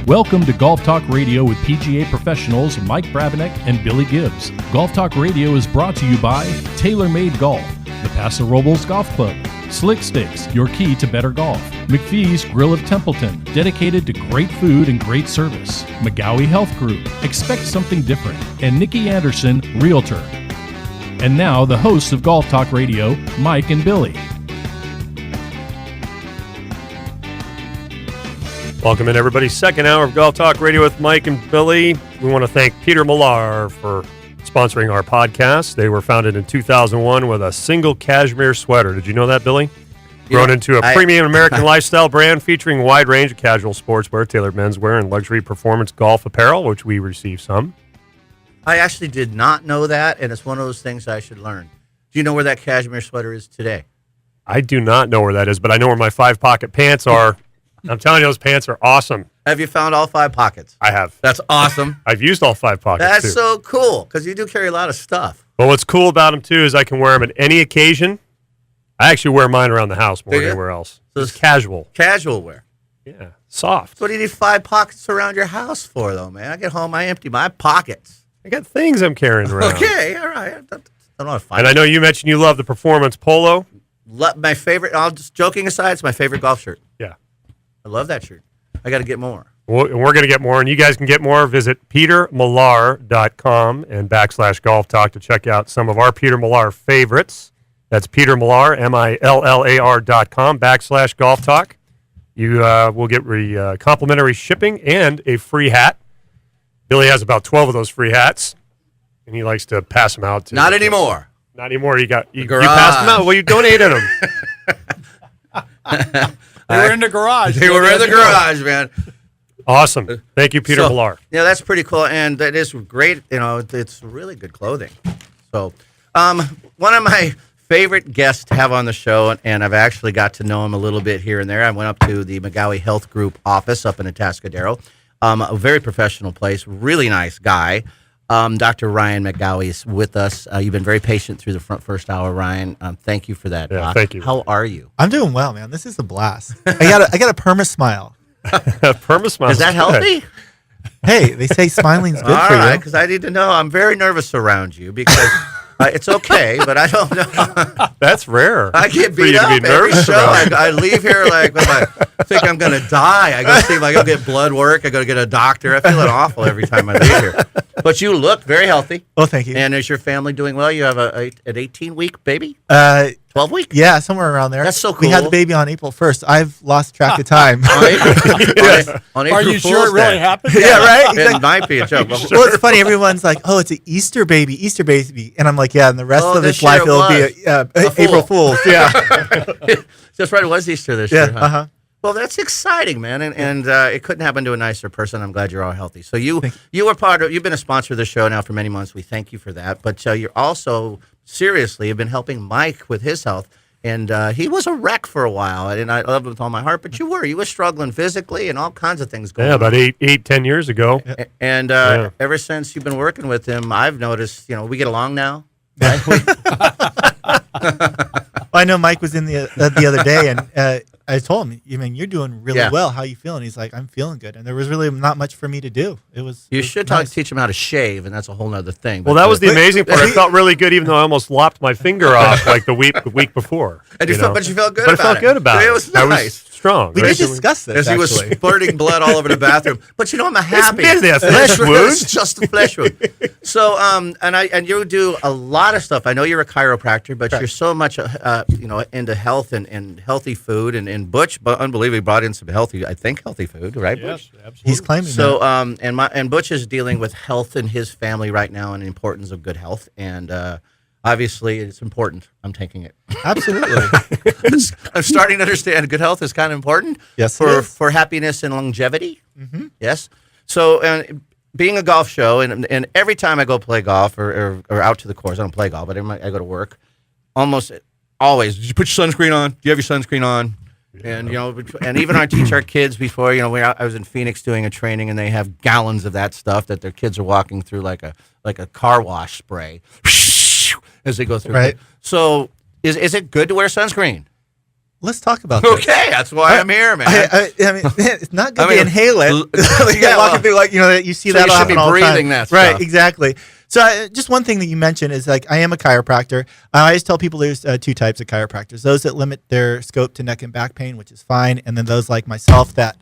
Welcome to Golf Talk Radio with PGA professionals Mike Brabenek and Billy Gibbs. Golf Talk Radio is brought to you by TaylorMade Golf, the Paso Robles Golf Club, Slick Sticks, your key to better golf, McPhee's Grill of Templeton, dedicated to great food and great service, McGaughey Health Group, expect something different, and Nikki Anderson, Realtor. And now, the hosts of Golf Talk Radio, Mike and Billy. Welcome in, everybody. Second hour of Golf Talk Radio with Mike and Billy. We want to thank Peter Millar for sponsoring our podcast. They were founded in 2001 with a single cashmere sweater. Did you know that, Billy? Grown into a premium American lifestyle brand featuring a wide range of casual sportswear, tailored menswear, and luxury performance golf apparel, which we receive some. I actually did not know that, and it's one of those things I should learn. Do you know where that cashmere sweater is today? I do not know where that is, but I know where my 5-pocket pants are. I'm telling you, those pants are awesome. Have you found all 5 pockets? I have. That's awesome. I've used all 5 pockets, That's too. so cool, because you do carry a lot of stuff. Well, what's cool about them, too, is I can wear them at any occasion. I actually wear mine around the house more than anywhere else. So it's casual. Casual wear. Yeah, soft. So what do you need 5 pockets around your house for, though, man? I get home, I empty my pockets. I got things I'm carrying around. Okay, all right. I don't want to find And I know you mentioned you love the Performance Polo. My favorite, just joking aside, it's my favorite golf shirt. Yeah. I love that shirt. I got to get more. We're going to get more, and you guys can get more. Visit petermillar.com and /golf talk to check out some of our Peter Millar favorites. That's Peter Millar, MILLAR.com /golf talk. You will get complimentary shipping and a free hat. Billy has about 12 of those free hats, and he likes to pass them out. Not anymore. Not anymore. You passed them out. Well, you donated them. They were in the garage. They were in the garage, man. Awesome. Thank you, Peter Millar. Yeah, that's pretty cool, and that is great. You know, it's really good clothing. So, one of my favorite guests to have on the show, and I've actually got to know him a little bit here and there. I went up to the McGaughey Health Group office up in Atascadero. A very professional place, really nice guy. Dr. Ryan McGaughey is with us. You've been very patient through the first hour, Ryan. Thank you for that. Yeah, thank you. How are you? I'm doing well, man. This is a blast. I got a perma smile. Perma smile. Is that healthy? Hey, they say smiling's good All for right, you. because I need to know. I'm very nervous around you because it's okay, but I don't know. That's rare. I get For you beat to up be every nervous show. about. I leave here like I think I'm going to die. I go see if I go get blood work. I go to get a doctor. I feel awful every time I leave here. But you look very healthy. Oh, thank you. And is your family doing well? You have an 18-week baby? 12-week? Yeah, somewhere around there. That's so cool. We had the baby on April 1st. I've lost track of time. On April Are you Fool's sure it really Day. happened? Yeah, right? It might be a joke. Well, it's funny. Everyone's like, "Oh, it's an Easter baby," and I'm like, "Yeah." And the rest of this its life, year it'll be was. April Fool's. Yeah, That's right. It was Easter this yeah. year. Huh? Well, that's exciting, man, and it couldn't happen to a nicer person. I'm glad you're all healthy. So you've been a sponsor of the show now for many months. We thank you for that. But you're also seriously have been helping Mike with his health, and he was a wreck for a while, and I love him with all my heart. But you were struggling physically and all kinds of things going on. Yeah, about 10 years ago. And ever since you've been working with him, I've noticed. We get along now. Right? I know Mike was in the other day, and I told him, you're doing really well. How you feeling?" He's like, "I'm feeling good." And there was really not much for me to do. You should teach him how to shave, and that's a whole other thing. Well, that was the amazing part. I felt really good, even though I almost lopped my finger off like the week before. But you felt good about it. But I felt good about it. It was nice. I was strong. We did discuss this, as he was splurting blood all over the bathroom. But I'm happy. It's been a flesh wound. It's just a flesh wound. So, and you do a lot of stuff. I know you're a chiropractor, but you're so much, into health and healthy food. And Butch, but unbelievably, brought in some healthy food, right? Yes, Butch? absolutely. He's claiming so. that. And Butch is dealing with health in his family right now and the importance of good health. And obviously, it's important. I'm taking it. Absolutely. I'm starting to understand good health is kind of important. Yes, for happiness and longevity. Mm-hmm. Yes. So, being a golf show, and every time I go play golf or out to the course, I don't play golf, but I go to work. Almost always, did you put your sunscreen on? Do you have your sunscreen on? Yeah. And and even I teach our kids before. I was in Phoenix doing a training, and they have gallons of that stuff that their kids are walking through like a car wash spray as they go through. Right. So, is it good to wear sunscreen? let's talk about this. Okay, that's why I'm here, man. I mean, it's not good to inhale it. Walking through, you see so that you should happen be all the time. breathing that Right, stuff. exactly. So just one thing that you mentioned is I am a chiropractor. I always tell people there's two types of chiropractors: those that limit their scope to neck and back pain, which is fine, and then those like myself that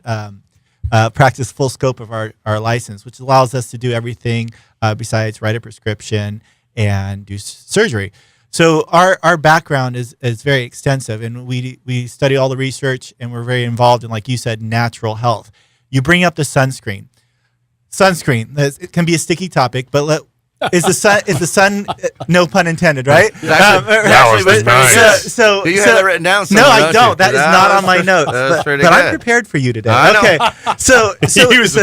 practice full scope of our license, which allows us to do everything besides write a prescription and do surgery. So our background is very extensive, and we study all the research, and we're very involved in, like you said, natural health. You bring up the sunscreen. It can be a sticky topic, but is the sun no pun intended, right? That was nice. Do you have that written down somewhere? No, I don't. That is not on my notes. That's pretty but good. I'm prepared for you today. I know. Okay. So he was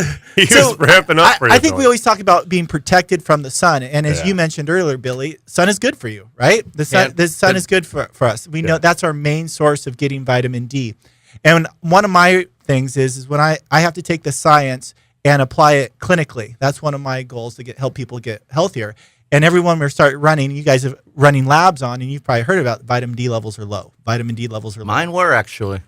ramping up for you. I think we always talk about being protected from the sun, and as you mentioned earlier, Billy, sun is good for you, right? The sun is good for us. We know that's our main source of getting vitamin D. And one of my things is when I have to take the science and apply it clinically. That's one of my goals, to help people get healthier. And everyone we start running, you guys are running labs on, and you've probably heard about vitamin D levels are low. Mine were actually.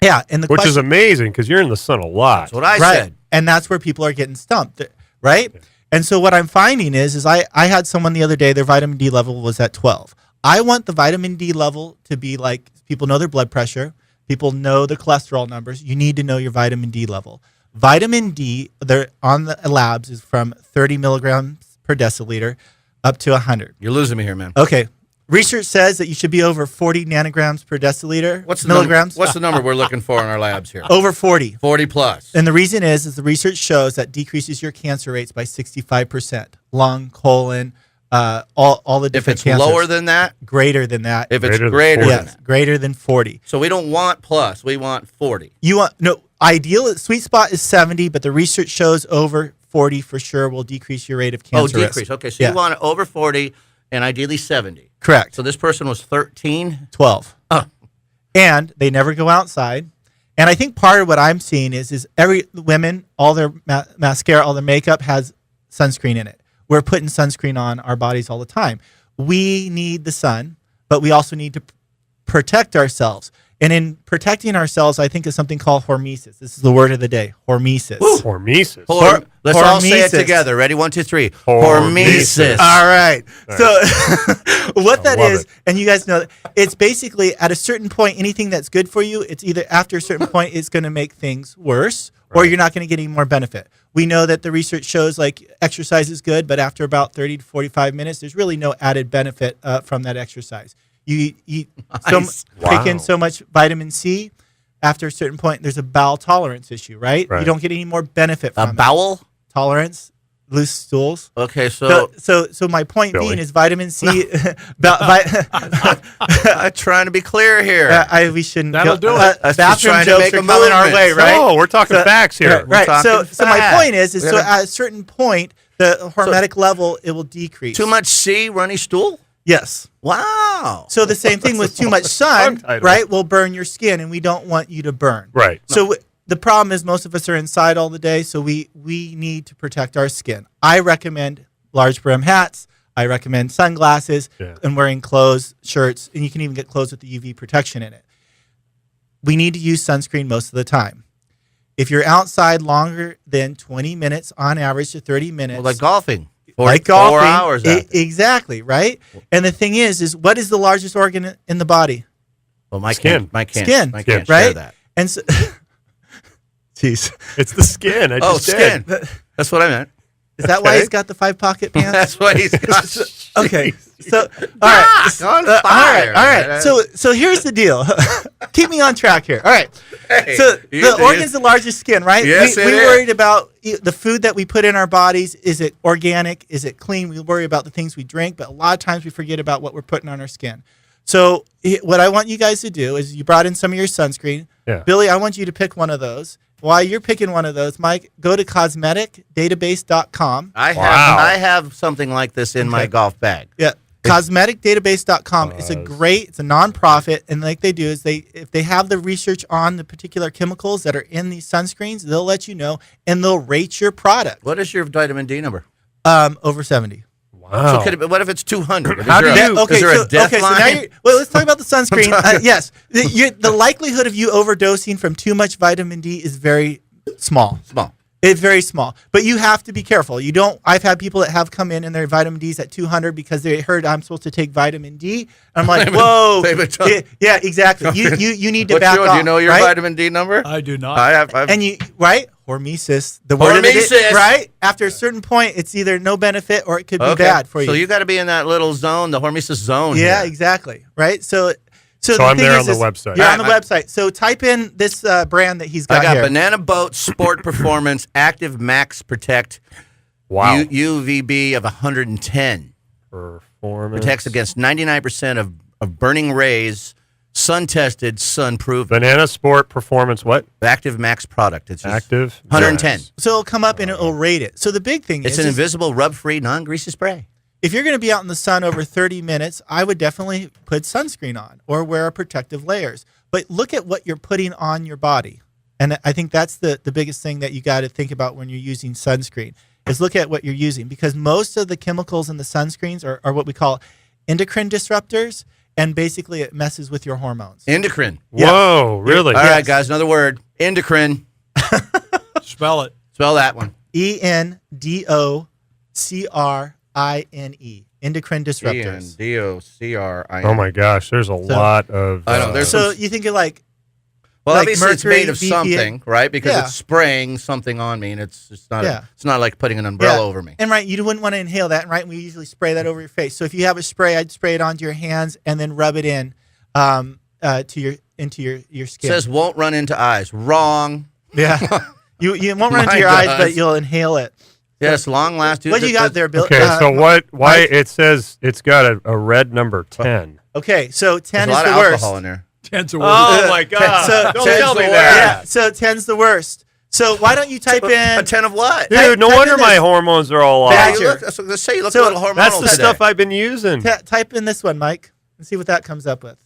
Yeah, and which is amazing because you're in the sun a lot. That's what I said. And that's where people are getting stumped, right? Yeah. And so what I'm finding is I had someone the other day, their vitamin D level was at 12. I want the vitamin D level to be like, people know their blood pressure, people know the cholesterol numbers. You need to know your vitamin D level. Vitamin D, they're on the labs, is from 30 milligrams per deciliter up to 100. You're losing me here, man. Okay. Research says that you should be over 40 nanograms per deciliter. What's the milligrams? What's the number we're looking for in our labs here? Over 40. 40 plus. And the reason is the research shows that decreases your cancer rates by 65%. Lung, colon, all the different If it's cancers. lower than that? Greater than that. If it's greater than yes, that. greater than 40. So we don't want plus. We want 40. Ideal sweet spot is 70, but the research shows over 40 for sure will decrease your rate of cancer risk. Decrease. Okay, so you want it over 40 and ideally 70. Correct. So this person was 13? 12. Oh. And they never go outside. And I think part of what I'm seeing is every women, all their mascara, all their makeup has sunscreen in it. We're putting sunscreen on our bodies all the time. We need the sun, but we also need to protect ourselves. And in protecting ourselves, I think is something called hormesis. This is the word of the day, hormesis. Ooh, hormesis. Let's all say it together. Ready? 1, 2, 3. Hormesis. All right. Nice. So what that is, it. and you guys know, it's basically at a certain point, anything that's good for you, it's either after a certain point, it's going to make things worse, or you're not going to get any more benefit. We know that the research shows like exercise is good, but after about 30 to 45 minutes, there's really no added benefit from that exercise. You eat take in so much vitamin C, after a certain point, there's a bowel tolerance issue, right? You don't get any more benefit from a bowel tolerance, loose stools. Okay, so my point Billy. being is vitamin C. I'm trying to be clear here. We shouldn't. That'll do it. Bathroom jokes are coming our way, right? No, we're talking facts here. Right. talking So my facts. point is so at a certain point, the hormetic level it will decrease. Too much C, runny stool? Yes. Wow. So the same thing with too much sun, Tongue-tied. right, will burn your skin, and we don't want you to burn. Right. So the problem is most of us are inside all the day, so we need to protect our skin. I recommend large brim hats. I recommend sunglasses and wearing clothes, shirts, and you can even get clothes with the UV protection in it. We need to use sunscreen most of the time. If you're outside longer than 20 minutes on average to 30 minutes. Well, like golfing. Like golfing. 4 hours. Exactly, right? And the thing is what is the largest organ in the body? Well, my Skin. skin, right? share that. And so, jeez. It's the skin. I just skin. did. That's what I meant. Is that why he's got the 5-pocket pants? That's what he's got. Okay. So, all right. On All fire. right. So here's the deal. Keep me on track here. All right. Hey, So the organ's the largest skin, right? Yes, we it is. worried about the food that we put in our bodies. Is it organic? Is it clean? We worry about the things we drink, but a lot of times we forget about what we're putting on our skin. So what I want you guys to do is you brought in some of your sunscreen. Yeah. Billy, I want you to pick one of those. While you're picking one of those, Mike, go to cosmeticdatabase.com. I have something like this in my golf bag. Yeah. Cosmeticdatabase.com. It's a nonprofit, and like they do is if they have the research on the particular chemicals that are in these sunscreens, they'll let you know and they'll rate your product. What is your vitamin D number? Over 70. Wow. So what if it's 200? How do you- Is there a death line? So now let's talk about the sunscreen. Yes, the likelihood of you overdosing from too much vitamin D is very small. It's very small, but you have to be careful. You don't. I've had people that have come in and their vitamin D's at 200 because they heard I'm supposed to take vitamin D. I'm like, whoa, yeah, exactly. You need to back off. Do you know your vitamin D number? I do not. I've and you right hormesis, the word of it, right? After a certain point, it's either no benefit or it could be bad for you. So you got to be in that little zone, the hormesis zone. Yeah, here. exactly. Right. So I'm there on the website. You're on the website. So type in this brand that he's got here. I got Banana Boat Sport Performance Active Max Protect. Wow. UVB of 110. Performance. Protects against 99% of burning rays. Sun-tested, sun-proven. Banana Sport Performance what? Active Max product. It's Active 110. Max. So it'll come up and it'll rate it. So the big thing is... It's an invisible, rub-free, non-greasy spray. If you're going to be out in the sun over 30 minutes, I would definitely put sunscreen on or wear protective layers. But look at what you're putting on your body. And I think that's the biggest thing that you got to think about when you're using sunscreen is look at what you're using. Because most of the chemicals in the sunscreens are what we call endocrine disruptors. And basically it messes with your hormones. Endocrine. Whoa, really? All right, guys, another word. Endocrine. Spell it. Spell that one. ENDOCRINE. Endocrine disruptors. ENDOCRINE. Oh my gosh, there's a lot of. I know. There's so you think of like. Well, like obviously mercury, it's made of BPA. something, right? Because it's spraying something on me, and it's not. Yeah. It's not like putting an umbrella over me. And right, you wouldn't want to inhale that, right? We usually spray that over your face. So if you have a spray, I'd spray it onto your hands and then rub it in into your skin. It says won't run into eyes. Wrong. Yeah, you won't run into your eyes, but you'll inhale it. Yes, long lasting. What do you got there, Bill? Okay, so what? Why it says it's got a red number 10? Okay, so 10 There's is a the lot of worst. alcohol in there. 10's a word. Oh my God! So- Don't tell me that. Yeah, so 10's the worst. So why don't you type in A 10 of what? Dude, no type wonder in my this. hormones are all Yeah, off. you look, let's say you look So a little hormonal That's the today. stuff I've been using. type in this one, Mike, and see what that comes up with.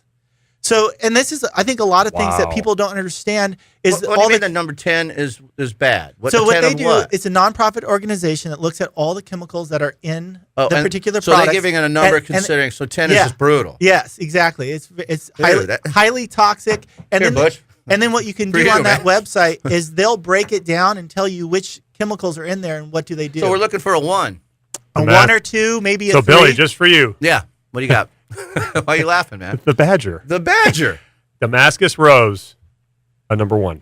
So, and this is, I think, a lot of things that Wow. people don't understand is What do you all mean the the number 10 is bad? So the what 10 they of do, what? it's a nonprofit organization that looks at all the chemicals that are in the and particular so product. they're giving it a number considering. So 10 is yeah. just brutal. Yes, exactly. It's Dude, highly toxic. And Here, then Butch. and then what you can For do you, on that man. website is they'll break it down and tell you which chemicals are in there and what do they do. So we're looking for a 1. a math- 1 or 2, maybe a So 3. Billy, just for you, Yeah. What do you got? Why are you laughing, man? the Badger, The Badger. Damascus Rose, a number 1.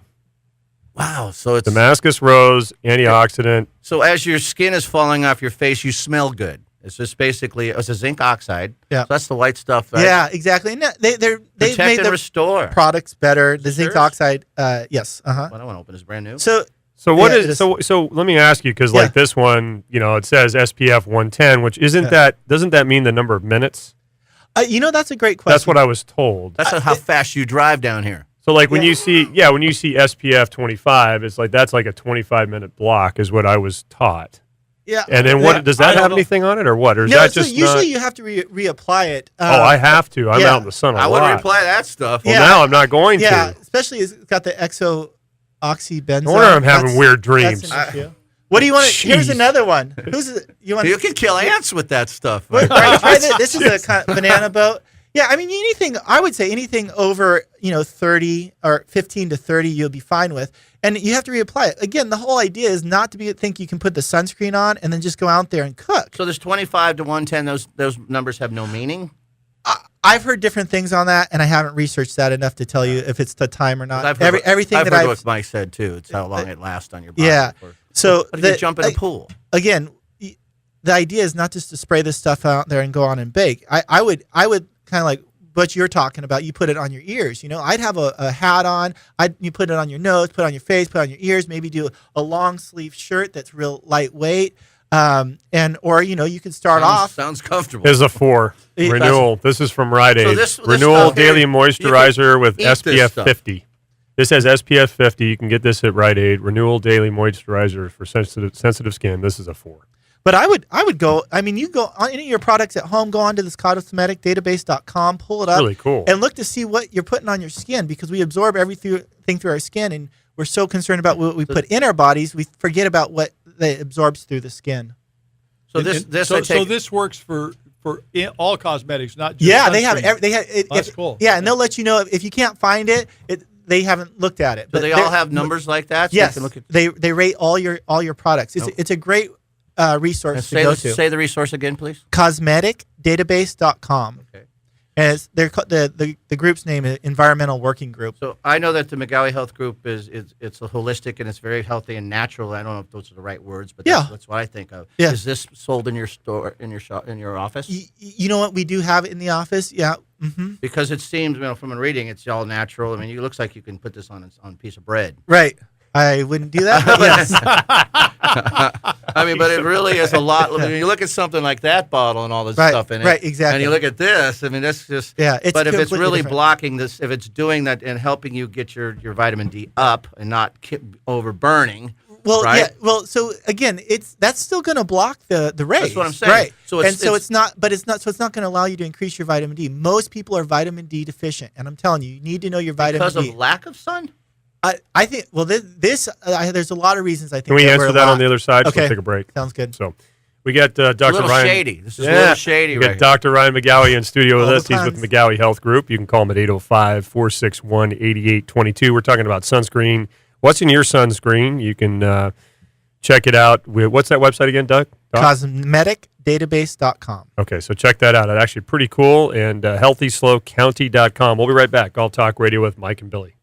Wow. So it's Damascus Rose, antioxidant. so as your skin is falling off your face, you smell good. It's just basically it's a zinc oxide. Yeah. So that's the white stuff. Right? Yeah, exactly. And they've Protect made and the restore. products better. The zinc Sure. oxide, yes. Well, I want to open this brand new. So So what Yeah, is it is. so let me ask you, because Yeah. like this one, it says SPF 110, which isn't doesn't that mean the number of minutes? that's a great question. That's what I was told. That's how fast you drive down here. So like when you see SPF 25, it's like that's like a 25-minute block is what I was taught. Yeah. And then what does I that don't have know. anything on it or what? Or is No, that so just usually not? you have to reapply it. Oh, I have to. I'm yeah. out in the sun a I lot. wouldn't reply that stuff. Well, Yeah. now I'm not going Yeah, to. especially it's got the exo-oxybenzone. No wonder I'm having That's- weird that's dreams. an issue. What do you want? Here's Jeez. another one. You want? You can kill ants with that stuff. Try this. This is a kind of banana boat. Yeah, I mean anything. I would say anything over 30 or 15 to 30, you'll be fine with, and you have to reapply it. Again, the whole idea is not to think you can put the sunscreen on and then just go out there and cook. So there's 25 to 110. Those numbers have no meaning. I've heard different things on that, and I haven't researched that enough to tell you if it's the time or not. I've heard Everything I've that heard I've what Mike said too. It's how long it lasts on your body. Yeah. So How do you jump in a pool? Again, the idea is not just to spray this stuff out there and go on and bake. I would kind of like what you're talking about. You put it on your ears. I'd have a hat on. You put it on your nose, put it on your face, put it on your ears. Maybe do a long sleeve shirt that's real lightweight. Or you can start off. Sounds comfortable. This is a 4. Yeah. Renewal. This is from Rite Aid. So this Renewal stuff here, Daily Moisturizer with eat this SPF stuff. 50. This has SPF 50. You can get this at Rite Aid. Renewal Daily Moisturizer for sensitive skin. This is a 4. But I would go. I mean, you go on any of your products at home. Go onto this cosmeticdatabase.com, pull it up, Really cool. and look to see what you're putting on your skin because we absorb everything through our skin, and we're so concerned about what we put in our bodies, we forget about what it absorbs through the skin. So So this works for all cosmetics, not just Yeah, sunscreen. they have. That's cool. Yeah, and they'll let you know if you can't find it. They haven't looked at it. Do they all have numbers like that? So Yes, you can look at, they rate all your products. It's a great resource to go to. say the resource again, please. Cosmeticdatabase.com. Okay. And the group's name is Environmental Working Group. So I know that the McGaughey Health Group is it's a holistic and it's very healthy and natural. I don't know if those are the right words, but that's what I think of. Yeah. Is this sold in your store, in your shop, in your office? You know what? We do have it in the office. Yeah. Mm-hmm. Because it seems, from reading, it's all natural. I mean, it looks like you can put this on a piece of bread. Right. I wouldn't do that. But yes. But it really is a lot. When you look at something like that bottle and all this stuff in it, right, exactly. and you look at this, that's just. Yeah, it's but if it's completely really different. blocking this, if it's doing that and helping you get your vitamin D up and not over burning. Well, right? yeah. Well, so again, that's still going to block the rays. That's what I'm saying. Right. So it's not going to allow you to increase your vitamin D. Most people are vitamin D deficient, and I'm telling you need to know your vitamin D. Because of lack of sun. I think. Well, there's a lot of reasons. I think. Can we answer that on the other side? Okay. We'll take a break. Sounds good. So we got Dr. A little Ryan. shady. This is a little shady. We got Right Dr. Ryan McGaughey in studio with All us. the He's with times. McGaughey Health Group. You can call him at 805-461-8822. We're talking about sunscreen. What's in your sunscreen? You can check it out. What's that website again, Doug? Cosmeticdatabase.com. Okay, so check that out. It's actually pretty cool. And healthyslowcounty.com. We'll be right back. Golf Talk Radio with Mike and Billy.